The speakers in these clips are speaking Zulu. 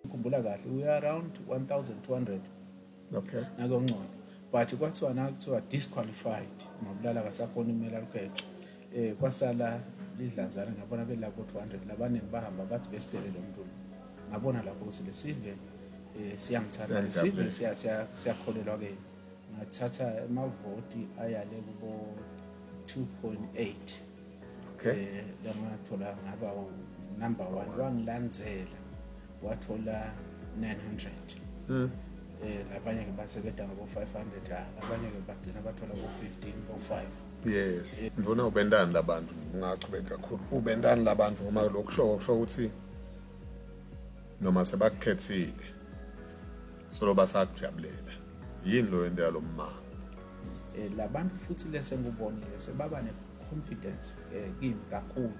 Ngikhumbula kahle we are around 1200 Okay. nakongcono but kwathiwa nakuthiwa disqualified ngabulala kasakhona imela lukheqe kwasala lidlanzana ngabona belapho 200 labaningi bahamba bathi besitele lo muntu ngabona lapho ukuthi lesive siyangithanda lesive siyakholelwa ke ngathatha amavoti ayale kubo 2.8 lamathola ngaba number 1 wangilandzela wathola 900 labanye ke basebeda ngabo 500 abanye ke bagcina bathola ngo 15 ngo 5 yes ngifuna ubendani labantu ngachubeka kakhulu ubendani labantu ngoba lokusho ukuthi noma sebakukhethile solo basakujabulela yini lo yendela lo mama labantu futhi lese ngubonile sebaba ne confidence kimi kakhulu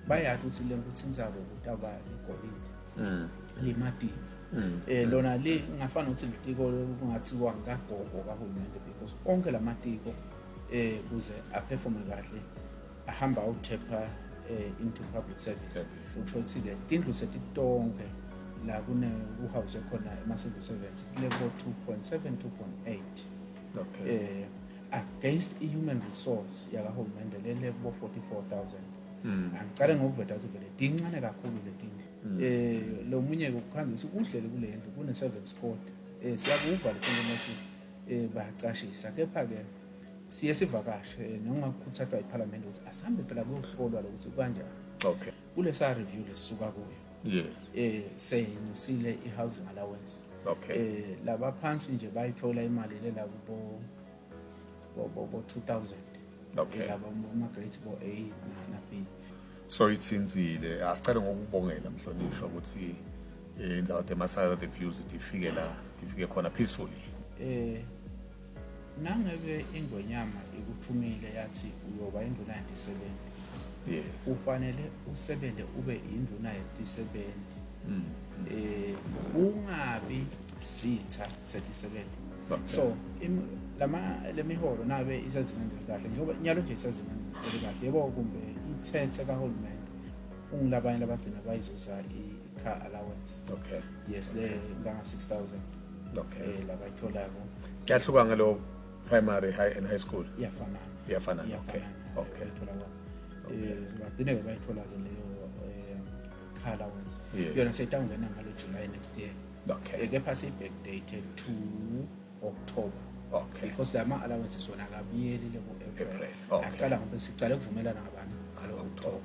bayathi ukuthi le nkuthinzako kutaba igolide limati lona le ngafana ukuthi litiko kungathiwa ngagogo kahulumende because onke lamatiko kuze aperforme kahle ahamba uthepha into public service ukuthi ke tindlu setitonke la kune uhouse ekhona ama civil servants level 2.7 2.8 okay against human resource yakahulumende lele kubo 44,000 angicala ngokuveta ukuthi vele dincane kakhulu le tindlu lo munye ukukhanza ukuthi udlele kule ndlu kune 7 sport siyakuva le nto ukuthi bayaqashisa kepha ke siye sivakashe noma kukhuthathwa iParliament ukuthi asambe phela kuyohlolwa ukuthi kanjani okay kulesa review lesisuka kuyo yes seyinyusile i-housing allowance okay laba phansi nje bayithola imali lela kubo 2000 okay laba ama grades bo A na B so itsinzile asicela ngokubongela mhlonishwa ukuthi indzawo demasaya reviews ifike khona peacefully nangeke ingwenyama ikuthumile yathi uyoba induna yandisebenzi yes ufanele usebenze ube induna yandisebenzi ungabi sitha sedisebenzi so lemiholo nabe isazingeni kahle njengoba nyalo nje isazingeni kahle yebo kumbe ithethe kahulumende ungilabanye labagcina bayizuza i-car allowance okay yes le nganga 6,000 okay labayitholako yahluka ngalo primary high and high school yafana okay tholako bagcina ke bayithola ke leyo car allowance yona seyitawungena ngalo July next year okay kepha si back dated to October okay because lama allowances wona kabiyeli lebo April okay aqala ngoba sicale kuvumelana ngabantu ngalo October